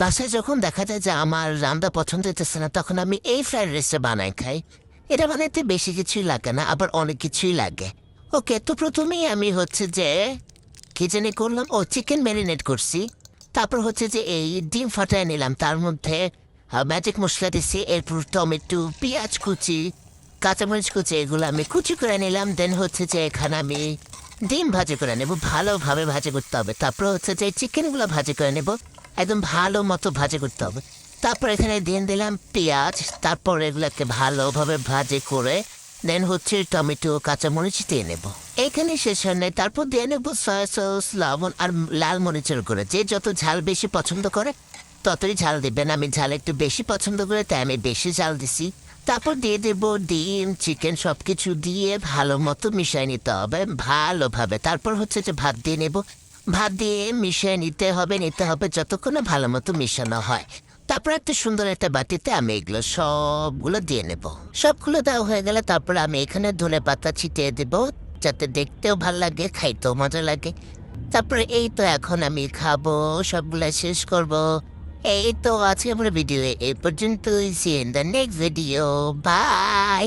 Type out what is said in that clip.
বাসায় যখন দেখা যায় যে আমার রান্না পছন্দ হইতেছে না, তখন আমি এই ফ্রাইড রাইসটা বানাই খাই। এটা বানাইতে বেশি কিছুই লাগে না, আবার অনেক কিছুই লাগে। ওকে, তো প্রথমেই আমি হচ্ছে যে কি জানি করলাম, চিকেন ম্যারিনেট করছি। তারপর হচ্ছে যে এই ডিম ফাটায় নিলাম, তার মধ্যে ম্যাজিক মশলা দিছি, এরপর টমেটো, পেঁয়াজ কুচি, কাঁচামরিচ কুচি, এগুলো আমি কুচি করে নিলাম। দেন হচ্ছে যে এখানে আমি ডিম ভাজি করে নেব, ভালোভাবে ভাজি করতে হবে। তারপর হচ্ছে যে চিকেনগুলো ভাজি করে নেব, একদম ভালো মতো ভাজি করতে হবে। তারপর এখানে দিয়ে দিলাম পেঁয়াজ, তারপর এগুলোকে ভালোভাবে ভাজি করে দেন হচ্ছে টমেটো, কাঁচামরিচ দিয়ে নেব। এখানে শেষ হয় নাই, তারপর দিয়ে নেব সয়া সস, লবণ আর লাল মরিচের গুঁড়ো। যে যত ঝাল বেশি পছন্দ করে ততই ঝাল দিবেন। আমি ঝাল একটু বেশি পছন্দ করে তাই আমি বেশি ঝাল দিছি। তারপর দিয়ে দেব ডিম, চিকেন, সবকিছু দিয়ে ভালো মতো মিশিয়ে নিতে হবে ভালোভাবে। তারপর হচ্ছে যে ভাত দিয়ে নেব, ভাত দিয়ে মিশিয়ে নিতে হবে যতক্ষণ না ভালো মতো মিশানো হয়। তারপর একটা সুন্দর একটা বাটিতে আমি এগুলো সবগুলো দিয়ে নেব। সবগুলো দেওয়া হয়ে গেলে তারপর আমি এখানে ধনেপাতা ছিটিয়ে দেব, যাতে দেখতেও ভাল লাগে, খাইতেও মজা লাগে। তারপরে এই তো এখন আমি খাবো, সবগুলা শেষ করব। এই তো আছে আমার ভিডিও এই পর্যন্তই। See in the next video, by.